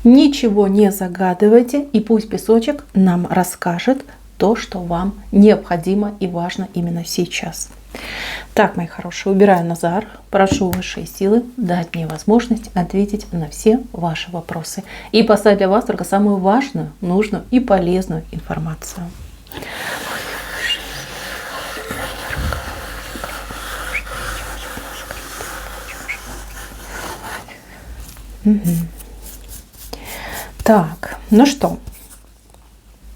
Ничего не загадывайте, и пусть песочек нам расскажет то, что вам необходимо и важно именно сейчас. Так, мои хорошие, убираю Назар. Прошу высшие силы дать мне возможность ответить на все ваши вопросы и поставить для вас только самую важную, нужную и полезную информацию. Угу. Так, ну что,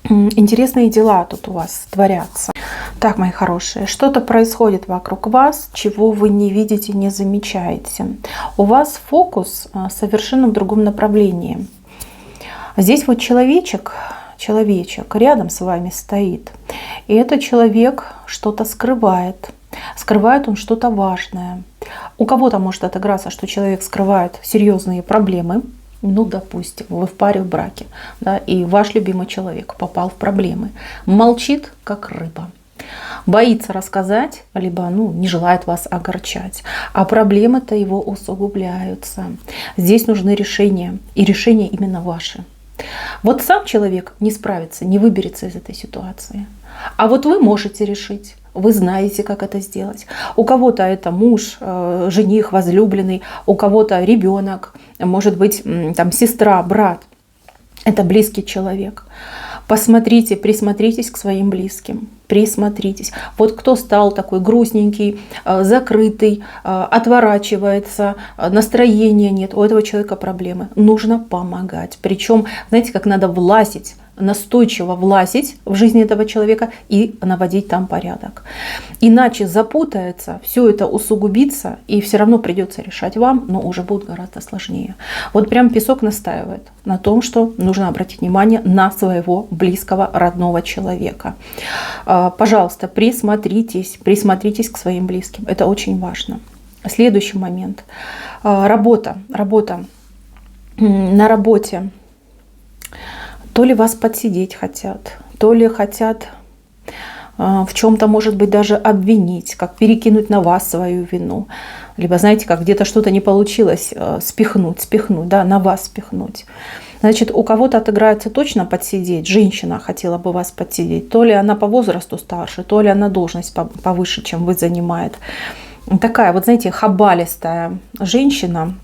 интересные дела тут у вас творятся. Так, мои хорошие, что-то происходит вокруг вас, чего вы не видите, не замечаете. У вас фокус совершенно в другом направлении. Здесь вот человечек рядом с вами стоит. И этот человек что-то скрывает. Скрывает он что-то важное. У кого-то может отыграться, что человек скрывает серьезные проблемы. Ну, допустим, вы в паре, в браке, да, и ваш любимый человек попал в проблемы. Молчит, как рыба. Боится рассказать, либо не желает вас огорчать. А проблемы-то его усугубляются. Здесь нужны решения. И решения именно ваши. Вот сам человек не справится, не выберется из этой ситуации. А вот вы можете решить. Вы знаете, как это сделать. У кого-то это муж, жених, возлюбленный, у кого-то ребенок, может быть, там сестра, брат. Это близкий человек. Посмотрите, присмотритесь к своим близким. Присмотритесь. Вот кто стал такой грустненький, закрытый, отворачивается, настроения нет, у этого человека проблемы. Нужно помогать. Причем, знаете, как надо влазить, настойчиво влазить в жизнь этого человека и наводить там порядок. Иначе запутается, все это усугубится, и все равно придется решать вам, но уже будет гораздо сложнее. Вот прям песок настаивает на том, что нужно обратить внимание на своего близкого, родного человека. Пожалуйста, присмотритесь к своим близким. Это очень важно. Следующий момент. Работа. На работе. То ли вас подсидеть хотят, то ли хотят в чем-то, может быть, даже обвинить, как перекинуть на вас свою вину. Либо, знаете, как где-то что-то не получилось, спихнуть, да, на вас спихнуть. Значит, у кого-то отыграется точно подсидеть, женщина хотела бы вас подсидеть, то ли она по возрасту старше, то ли она должность повыше, чем вы занимает. Такая вот, знаете, хабалистая женщина,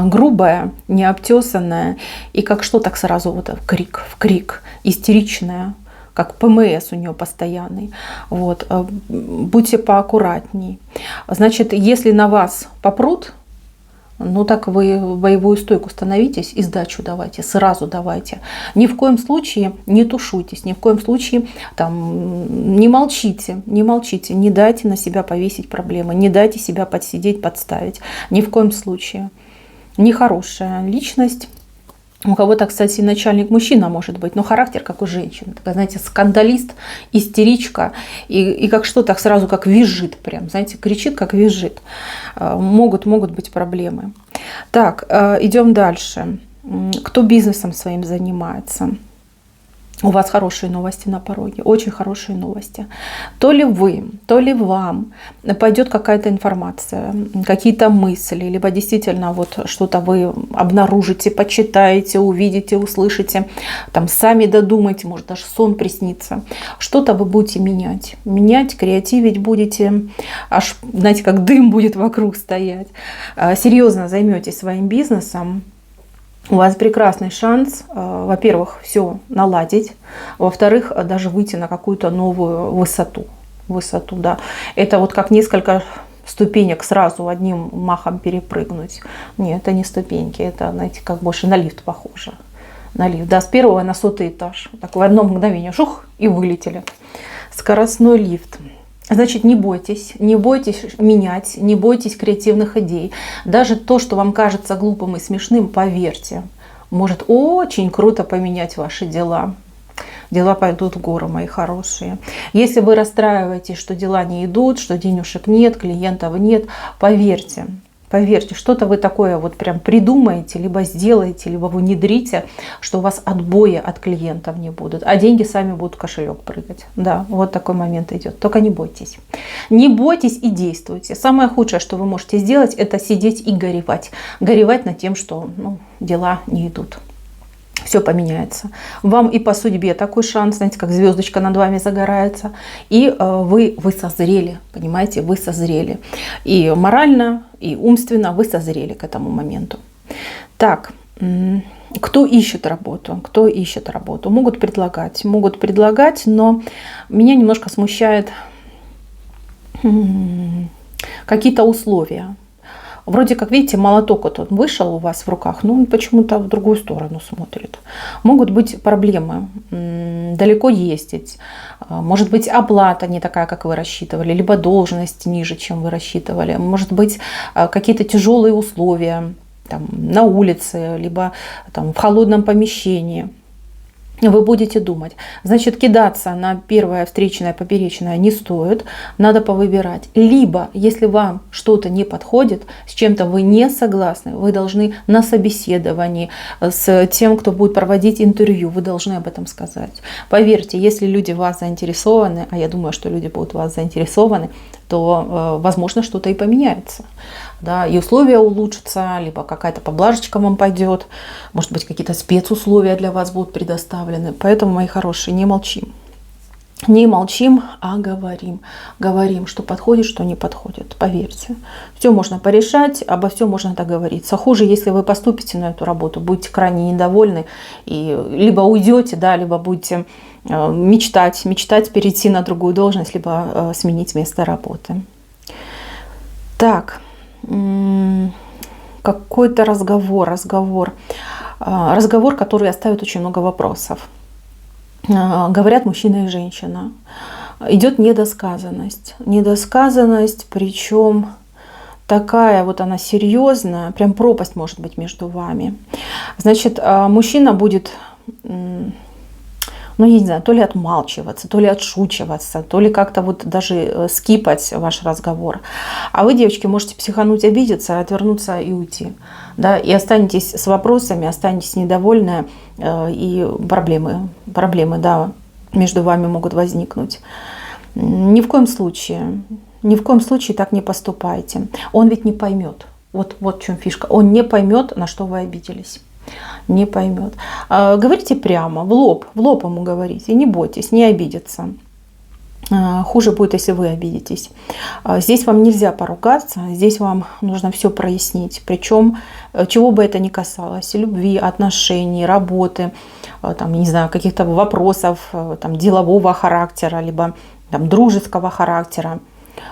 грубая, необтесанная, и как что, так сразу вот в крик, истеричная, как ПМС у нее постоянный. Вот. Будьте поаккуратней. Значит, если на вас попрут, так вы в боевую стойку становитесь и сдачу давайте, сразу давайте. Ни в коем случае не тушуйтесь, ни в коем случае не молчите, не дайте на себя повесить проблемы, не дайте себя подсидеть, подставить. Ни в коем случае. Нехорошая личность. У кого-то, кстати, начальник мужчина может быть, но характер как у женщины. Такая, знаете, скандалист, истеричка. И как что, так сразу как визжит прям. Знаете, кричит, как визжит. Могут быть проблемы. Так, идем дальше. Кто бизнесом своим занимается? У вас хорошие новости на пороге, очень хорошие новости. То ли вы, то ли вам пойдет какая-то информация, какие-то мысли, либо действительно вот что-то вы обнаружите, почитаете, увидите, услышите, сами додумаете, может даже сон приснится. Что-то вы будете менять, креативить будете, аж, знаете, как дым будет вокруг стоять. Серьезно займетесь своим бизнесом. У вас прекрасный шанс, во-первых, все наладить, во-вторых, даже выйти на какую-то новую высоту, да. Это вот как несколько ступенек сразу одним махом перепрыгнуть. Нет, это не ступеньки, это, знаете, как больше на лифт похоже. На лифт, да, с первого на 100-й этаж. Так в одно мгновение, шух, и вылетели. Скоростной лифт. Значит, не бойтесь менять, не бойтесь креативных идей. Даже то, что вам кажется глупым и смешным, поверьте, может очень круто поменять ваши дела. Дела пойдут в гору, мои хорошие. Если вы расстраиваетесь, что дела не идут, что денежек нет, клиентов нет, поверьте, Поверьте, что-то вы такое вот прям придумаете, либо сделаете, либо внедрите, что у вас отбоя от клиентов не будут, а деньги сами будут в кошелек прыгать. Да, вот такой момент идет. Только не бойтесь. Не бойтесь и действуйте. Самое худшее, что вы можете сделать, это сидеть и горевать. Горевать над тем, что дела не идут. Все поменяется. Вам и по судьбе такой шанс, знаете, как звездочка над вами загорается. И вы созрели, понимаете, вы созрели. И морально, и умственно вы созрели к этому моменту. Так, кто ищет работу? Кто ищет работу? Могут предлагать, но меня немножко смущает какие-то условия. Вроде как, видите, молоток вот он вышел у вас в руках, но он почему-то в другую сторону смотрит. Могут быть проблемы, далеко ездить, может быть оплата не такая, как вы рассчитывали, либо должность ниже, чем вы рассчитывали, может быть какие-то тяжелые условия там, на улице, либо там, в холодном помещении. Вы будете думать, значит, кидаться на первое встречное, поперечное не стоит, надо повыбирать. Либо, если вам что-то не подходит, с чем-то вы не согласны, вы должны на собеседовании с тем, кто будет проводить интервью, вы должны об этом сказать. Поверьте, если люди в вас заинтересованы, а я думаю, что люди будут в вас заинтересованы, то, возможно, что-то и поменяется. Да, и условия улучшатся, либо какая-то поблажечка вам пойдет, может быть, какие-то спецусловия для вас будут предоставлены. Поэтому, мои хорошие, не молчим. Не молчим, а говорим. Говорим, что подходит, что не подходит. Поверьте. Все можно порешать, обо всем можно договориться. Хуже, если вы поступите на эту работу, будете крайне недовольны, и либо уйдете, да, либо будете мечтать перейти на другую должность, либо сменить место работы. Так, какой-то разговор, который оставит очень много вопросов. Говорят мужчина и женщина. Идет недосказанность, причем такая вот она серьезная, прям пропасть может быть между вами. Значит, мужчина будет, я не знаю, то ли отмалчиваться, то ли отшучиваться, то ли как-то вот даже скипать ваш разговор. А вы, девочки, можете психануть, обидеться, отвернуться и уйти. Да, и останетесь с вопросами, останетесь недовольны, и проблемы, да, между вами могут возникнуть. Ни в коем случае так не поступайте. Он ведь не поймет. Вот в чем фишка. Он не поймет, на что вы обиделись. Не поймет. Говорите прямо, в лоб ему говорите. Не бойтесь, не обидеться. Хуже будет, если вы обидитесь. Здесь вам нельзя поругаться, здесь вам нужно все прояснить. Причем, чего бы это ни касалось, любви, отношений, работы, там, не знаю, каких-то вопросов там, делового характера, либо там, дружеского характера.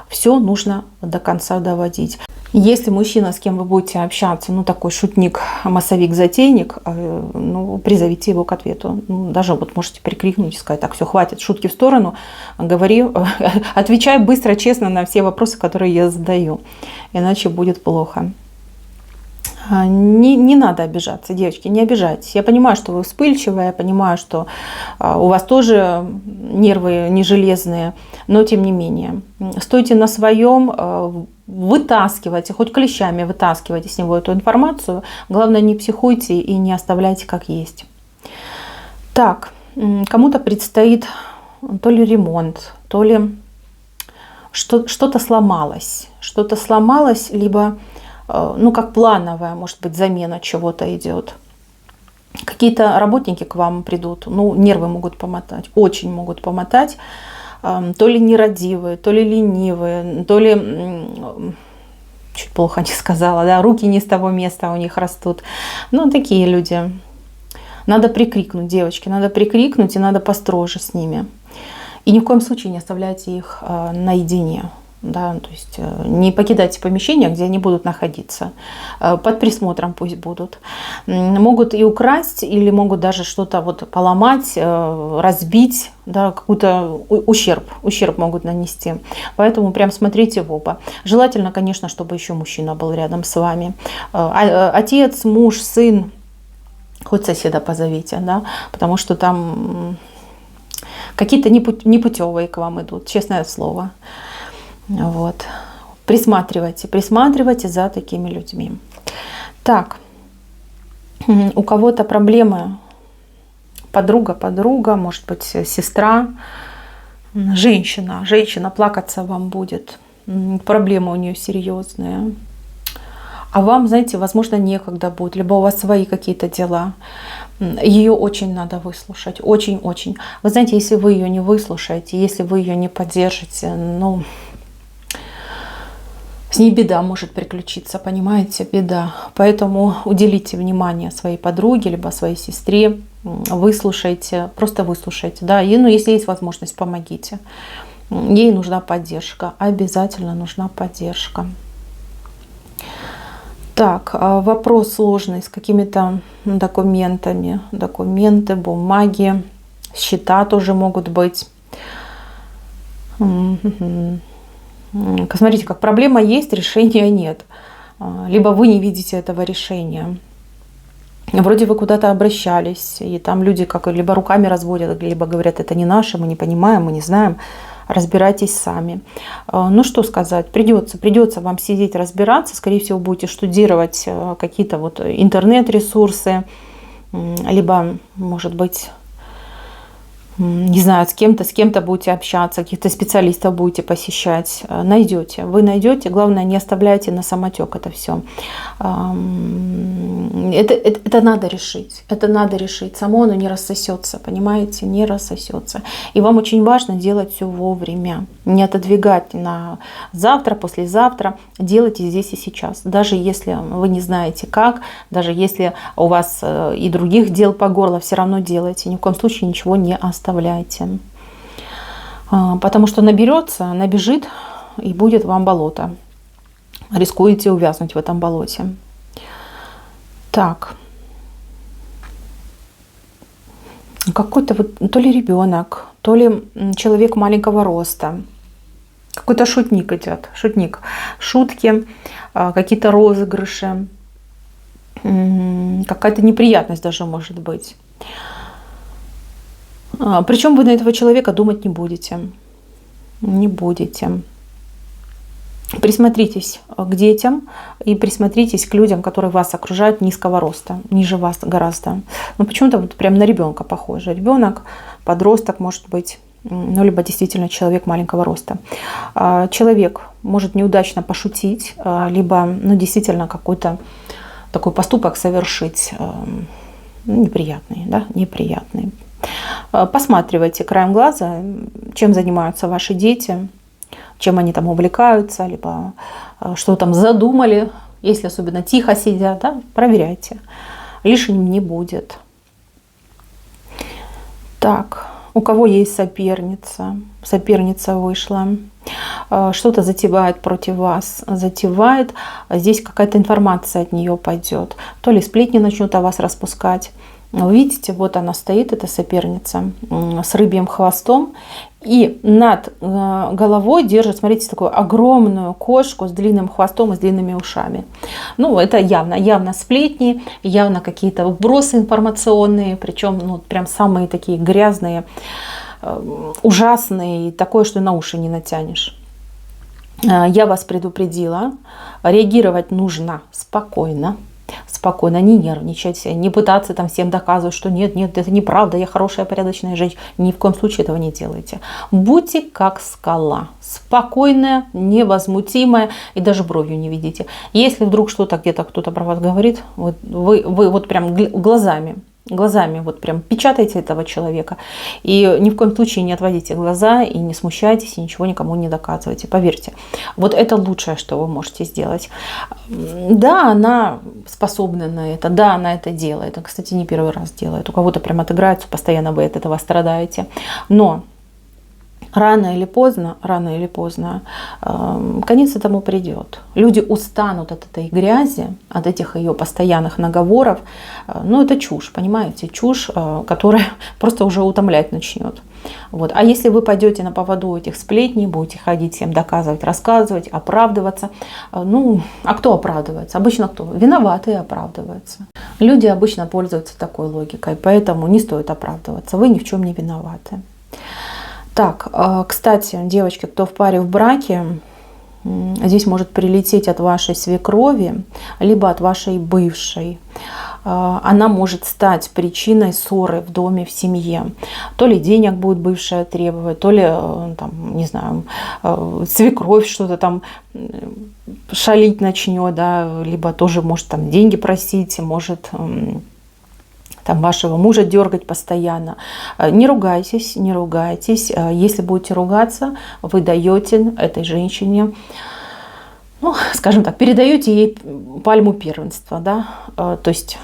Все нужно до конца доводить. Если мужчина, с кем вы будете общаться, такой шутник, массовик, затейник, призовите его к ответу. Даже вот можете прикрикнуть и сказать: так, все, хватит, шутки в сторону, говори, отвечай быстро, честно на все вопросы, которые я задаю, иначе будет плохо. Не надо обижаться, девочки, не обижайтесь. Я понимаю, что вы вспыльчивые, я понимаю, что у вас тоже нервы не железные, но тем не менее. Стойте на своем, вытаскивайте, хоть клещами вытаскивайте с него эту информацию. Главное, не психуйте и не оставляйте как есть. Так, кому-то предстоит то ли ремонт, то ли что-то сломалось, либо как плановая, может быть, замена чего-то идет. Какие-то работники к вам придут, нервы могут помотать, очень могут помотать. То ли нерадивые, то ли ленивые, то ли, чуть плохо не сказала, да, руки не с того места у них растут. Такие люди. Надо прикрикнуть, девочки, надо прикрикнуть, и надо построже с ними. И ни в коем случае не оставляйте их наедине. Да, то есть не покидайте помещение, где они будут находиться. Под присмотром пусть будут. Могут и украсть, или могут даже что-то поломать, разбить, да, какой-то ущерб могут нанести. Поэтому прям смотрите в оба. Желательно, конечно, чтобы еще мужчина был рядом с вами. Отец, муж, сын, хоть соседа позовите, да, потому что там какие-то непутевые к вам идут, честное слово. Вот. Присматривайте, присматривайте за такими людьми. Так, у кого-то проблемы, подруга, может быть, сестра, женщина плакаться вам будет, проблемы у нее серьезные. А вам, знаете, возможно, некогда будет, либо у вас свои какие-то дела. Ее очень надо выслушать, очень-очень. Вы знаете, если вы ее не выслушаете, если вы ее не поддержите, ну, с ней беда может приключиться, понимаете, беда. Поэтому уделите внимание своей подруге, либо своей сестре, выслушайте, просто выслушайте, да, и, ну, если есть возможность, помогите. Ей нужна поддержка, обязательно нужна поддержка. Так, вопрос сложный с какими-то документами. Документы, бумаги, счета тоже могут быть. Смотрите, как проблема есть, решения нет. Либо вы не видите этого решения. Вроде вы куда-то обращались, и там люди как либо руками разводят, либо говорят, это не наше, мы не понимаем, мы не знаем. Разбирайтесь сами. Ну что сказать, придется вам сидеть разбираться, скорее всего будете штудировать какие-то вот интернет-ресурсы, либо, может быть, не знаю, с кем-то будете общаться, каких-то специалистов будете посещать, найдете. Вы найдете, главное, не оставляйте на самотек это все. Это надо решить. Это надо решить. Само оно не рассосется, понимаете, не рассосется. И вам очень важно делать все вовремя. Не отодвигать на завтра, послезавтра. Делайте здесь и сейчас. Даже если вы не знаете как, даже если у вас и других дел по горло, все равно делайте. Ни в коем случае ничего не оставляйте. Потому что набежит и будет вам болото. Рискуете увязнуть в этом болоте. Так. Какой-то вот то ли ребенок, то ли человек маленького роста. Какой-то шутник идет. Шутник. Шутки, какие-то розыгрыши. Какая-то неприятность даже может быть. Причем вы на этого человека думать не будете. Не будете. Присмотритесь к детям и присмотритесь к людям, которые вас окружают низкого роста, ниже вас гораздо. Но почему-то вот прям на ребенка похоже. Ребенок, подросток может быть, ну либо действительно человек маленького роста. Человек может неудачно пошутить, либо ну, действительно какой-то такой поступок совершить неприятный, да, неприятный. Посматривайте краем глаза, чем занимаются ваши дети, чем они там увлекаются, либо что там задумали. Если особенно тихо сидят, да, проверяйте. Лишним не будет. Так, у кого есть соперница? Соперница вышла. Что-то затевает против вас. Затевает. Здесь какая-то информация от нее пойдет. То ли сплетни начнут о вас распускать. Вы видите, вот она стоит, эта соперница, с рыбьим хвостом. И над головой держит, смотрите, такую огромную кошку с длинным хвостом и с длинными ушами. Ну, это явно сплетни, явно какие-то вбросы информационные, причем ну, прям самые такие грязные, ужасные, такое, что на уши не натянешь. Я вас предупредила, реагировать нужно спокойно. Спокойно, не нервничать, не пытаться там всем доказывать, что нет, это неправда, я хорошая, порядочная женщина. Ни в коем случае этого не делайте. Будьте как скала, спокойная, невозмутимая и даже бровью не видите. Если вдруг что-то где-то кто-то про вас говорит, вы вот прям глазами вот прям печатайте этого человека. И ни в коем случае не отводите глаза и не смущайтесь, и ничего никому не доказывайте. Поверьте, вот это лучшее, что вы можете сделать. Да, она способна на это, да, она это делает. Кстати, не первый раз делает. У кого-то прям отыграется, постоянно вы от этого страдаете. Но рано или поздно, конец этому придет. Люди устанут от этой грязи, от этих ее постоянных наговоров. Ну, это чушь, понимаете? Чушь, которая просто уже утомлять начнет. Вот. А если вы пойдете на поводу этих сплетней, будете ходить всем доказывать, рассказывать, оправдываться. Ну, а кто оправдывается? Обычно кто? Виноватые оправдываются. Люди обычно пользуются такой логикой, поэтому не стоит оправдываться. Вы ни в чем не виноваты. Так, кстати, девочки, кто в паре, в браке, Здесь может прилететь от вашей свекрови, либо от вашей бывшей. Она может стать причиной ссоры в доме, в семье. То ли денег будет бывшая требовать, то ли, там, не знаю, свекровь что-то там шалить начнет, да, либо тоже может там деньги просить, может там вашего мужа дергать постоянно. Не ругайтесь, не ругайтесь. Если будете ругаться, вы даете этой женщине, ну, скажем так, передаете ей пальму первенства, да, то есть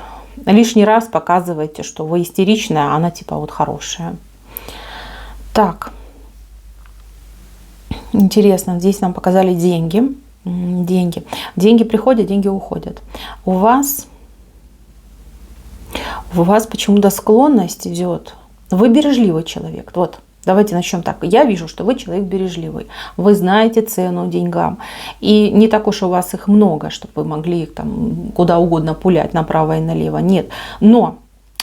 лишний раз показываете, что вы истеричная, а она типа вот хорошая. Так, интересно, здесь нам показали деньги. Деньги приходят, деньги уходят. У вас почему-то склонность идет. Вы бережливый человек. Вот, давайте начнем так. Я вижу, что вы человек бережливый. Вы знаете цену деньгам. И не так уж у вас их много, чтобы вы могли их там куда угодно пулять направо и налево. Нет. Но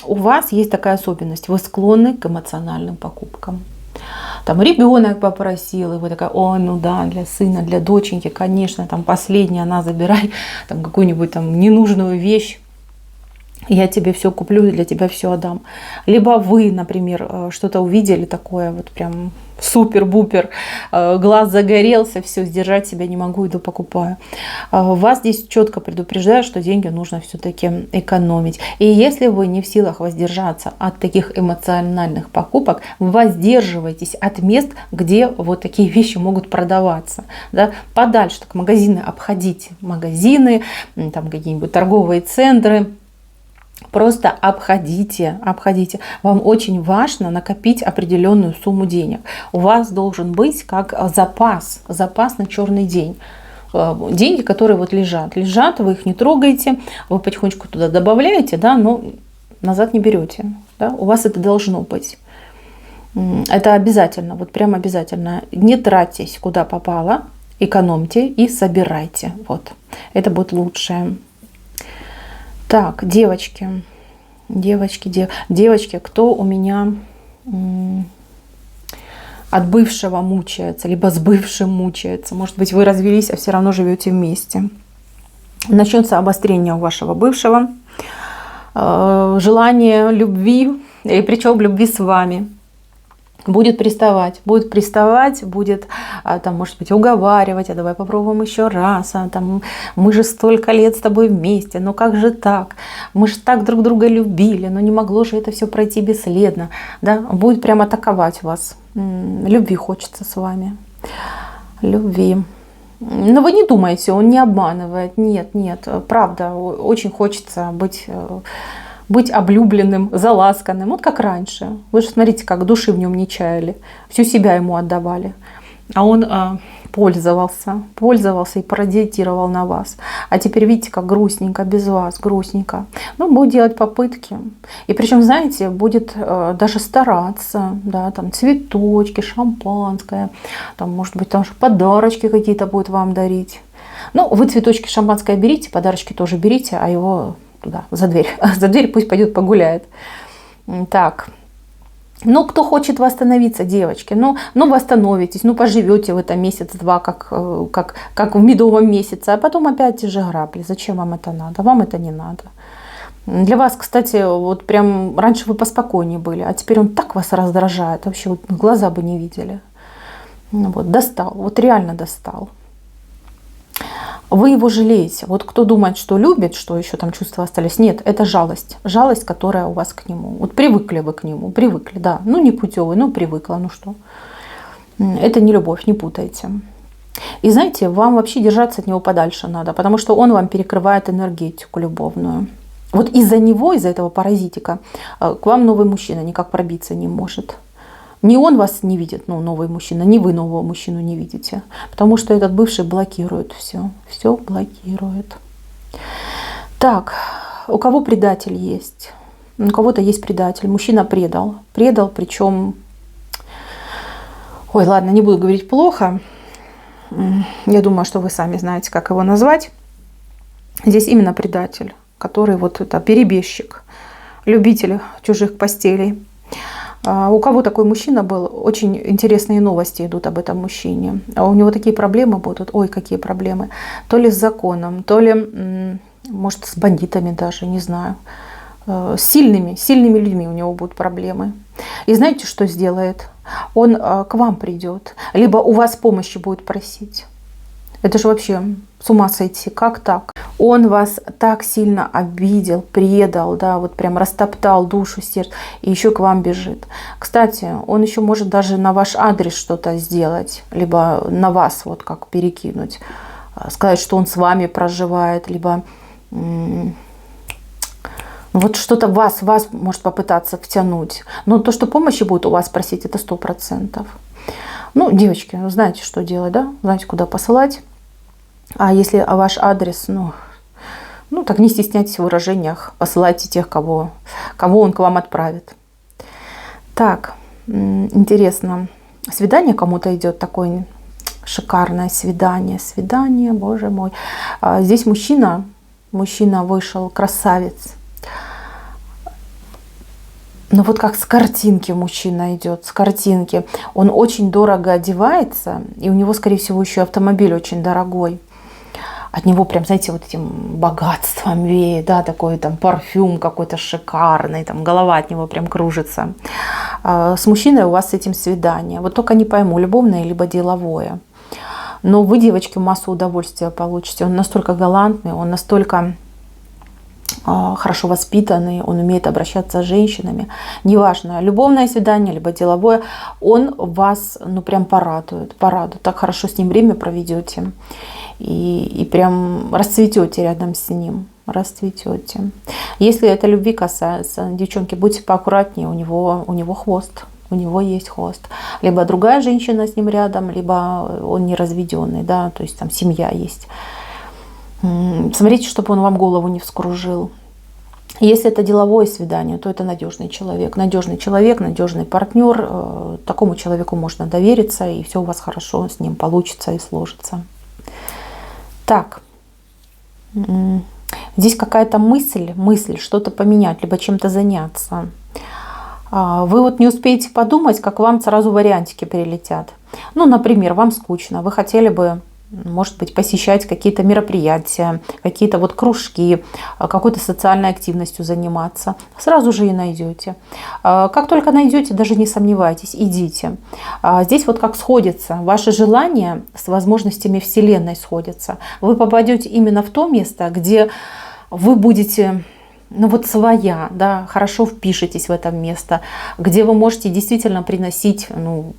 у вас есть такая особенность. Вы склонны к эмоциональным покупкам. Там ребенок попросил, и вы такая: ой, ну да, для сына, для доченьки, конечно, там последняя, она забирай там какую-нибудь там ненужную вещь. Я тебе все куплю, для тебя все отдам. Либо вы, например, что-то увидели такое, вот прям супер-бупер, глаз загорелся, все, сдержать себя не могу, иду покупаю. Вас здесь четко предупреждают, что деньги нужно все-таки экономить. И если вы не в силах воздержаться от таких эмоциональных покупок, воздерживайтесь от мест, где вот такие вещи могут продаваться. Да? Подальше, так магазины обходите, магазины, там какие-нибудь торговые центры. Просто обходите. Вам очень важно накопить определенную сумму денег. У вас должен быть как запас на черный день. Деньги, которые вот лежат, вы их не трогаете, вы потихонечку туда добавляете, да, но назад не берете. Да? У вас это должно быть. Это обязательно, вот прям обязательно. Не тратьтесь куда попало, экономьте и собирайте. Вот. Это будет лучшее. Так, девочки, кто у меня от бывшего мучается, либо с бывшим мучается. Может быть, вы развелись, а все равно живете вместе. Начнется обострение у вашего бывшего, желание любви, и причем любви с вами. Будет приставать, будет там, может быть, уговаривать: а давай попробуем еще раз, там, мы же столько лет с тобой вместе, ну как же так, мы же так друг друга любили, но не могло же это все пройти бесследно, да? Будет прямо атаковать вас, любви хочется с вами, любви. Но вы не думайте, он не обманывает, нет, правда, очень хочется быть облюбленным, заласканным, вот как раньше. Вы же смотрите, как души в нем не чаяли, всю себя ему отдавали. А он пользовался и паразитировал на вас. А теперь видите, как грустненько без вас, грустненько. Ну, будет делать попытки. И причем, знаете, будет даже стараться, да, там цветочки, шампанское, там, может быть, там же подарочки какие-то будет вам дарить. Ну, вы цветочки, шампанское берите, подарочки тоже берите, а его туда, за дверь. За дверь пусть пойдет погуляет. Так. Ну, кто хочет восстановиться, девочки, ну восстановитесь, ну поживете в этом месяц-два, как в медовом месяце, а потом опять те же грабли. Зачем вам это надо? Вам это не надо. Для вас, кстати, вот прям раньше вы поспокойнее были, а теперь он так вас раздражает, вообще вот глаза бы не видели. Ну, вот, достал, вот реально достал. Вы его жалеете. Вот кто думает, что любит, что еще там чувства остались, нет, это жалость. Жалость, которая у вас к нему. Вот привыкли вы к нему, привыкли, да. Ну, не путевый, ну, привыкла, ну что. Это не любовь, не путайте. И знаете, вам вообще держаться от него подальше надо, потому что он вам перекрывает энергетику любовную. Вот из-за него, из-за этого паразитика, к вам новый мужчина никак пробиться не может. Ни он вас не видит, ну, новый мужчина, ни вы нового мужчину не видите. Потому что этот бывший блокирует все. Все блокирует. Так, у кого предатель есть? У кого-то есть предатель. Мужчина предал. Предал, причем... Ой, ладно, не буду говорить плохо. Я думаю, что вы сами знаете, как его назвать. Здесь именно предатель, который вот это перебежчик, любитель чужих постелей. У кого такой мужчина был, очень интересные новости идут об этом мужчине. У него такие проблемы будут, ой, какие проблемы. То ли с законом, то ли, может, с бандитами даже, не знаю. С сильными людьми у него будут проблемы. И знаете, что сделает? Он к вам придет, либо у вас помощи будет просить. Это же вообще с ума сойти. Как так? Он вас так сильно обидел, предал, да, вот прям растоптал душу, сердце, и еще к вам бежит. Кстати, он еще может даже на ваш адрес что-то сделать, либо на вас вот как перекинуть, сказать, что он с вами проживает, либо вот что-то вас может попытаться втянуть. Но то, что помощи будет у вас просить, это 100%. Ну, девочки, знаете, что делать, да? Знаете, куда посылать. А если ваш адрес, ну так не стесняйтесь в выражениях, посылайте тех, кого он к вам отправит. Так, интересно, свидание кому-то идет, такое шикарное свидание, боже мой. Здесь мужчина вышел, красавец. Но вот как с картинки мужчина идет, с картинки. Он очень дорого одевается, и у него, скорее всего, еще автомобиль очень дорогой. От него прям, знаете, вот этим богатством веет, да, такой там парфюм какой-то шикарный, там голова от него прям кружится. С мужчиной у вас с этим свидание. Вот только не пойму, любовное либо деловое. Но вы, девочки, массу удовольствия получите. Он настолько галантный, он настолько хорошо воспитанный, он умеет обращаться с женщинами. Неважно, любовное свидание, либо деловое, он вас, ну, прям порадует. Так хорошо с ним время проведете. И прям расцветете рядом с ним. Расцветете. Если это любви касается, девчонки, будьте поаккуратнее, у него хвост. У него есть хвост. Либо другая женщина с ним рядом, либо он не разведенный, да, то есть там семья есть. Смотрите, чтобы он вам голову не вскружил. Если это деловое свидание, то это надежный человек, надежный партнер. Такому человеку можно довериться, и все у вас хорошо с ним получится и сложится. Так, здесь какая-то мысль что-то поменять, либо чем-то заняться. Вы вот не успеете подумать, как вам сразу вариантики прилетят. Ну, например, вам скучно, вы хотели бы, может быть, посещать какие-то мероприятия, какие-то вот кружки, какой-то социальной активностью заниматься. Сразу же и найдете. Как только найдете, даже не сомневайтесь, идите. Здесь вот как сходится, ваши желания с возможностями Вселенной сходятся. Вы попадете именно в то место, где вы будете, ну вот своя, да, хорошо впишетесь в это место, где вы можете действительно приносить, ну,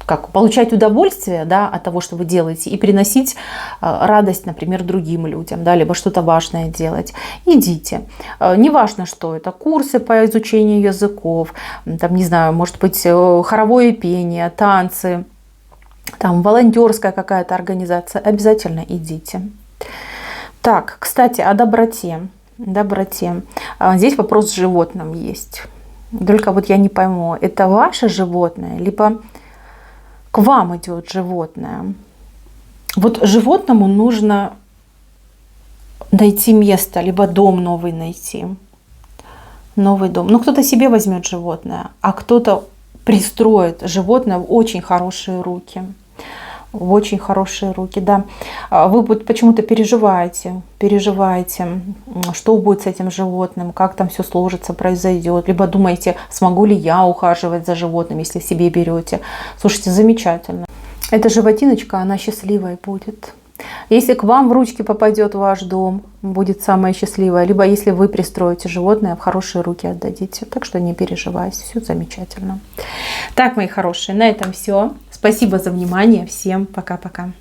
как получать удовольствие, да, от того, что вы делаете, и приносить радость, например, другим людям, да, либо что-то важное делать. Идите. Неважно, что это, курсы по изучению языков, там, не знаю, может быть, хоровое пение, танцы, там, волонтерская какая-то организация. Обязательно идите. Так, кстати, о доброте. Здесь вопрос с животным есть. Только вот я не пойму, это ваше животное, либо к вам идет животное. Вот животному нужно найти место, либо дом новый найти. Новый дом. Ну, кто-то себе возьмет животное, а кто-то пристроит животное в очень хорошие руки. В очень хорошие руки, да. Вы вот почему-то переживаете, что будет с этим животным, как там все сложится, произойдет. Либо думаете, смогу ли я ухаживать за животным, если себе берете. Слушайте, замечательно. Эта животиночка, она счастливой будет. Если к вам в ручки попадет ваш дом, будет самое счастливое. Либо если вы пристроите животное, в хорошие руки отдадите. Так что не переживайте, все замечательно. Так, мои хорошие, на этом все. Спасибо за внимание. Всем пока-пока.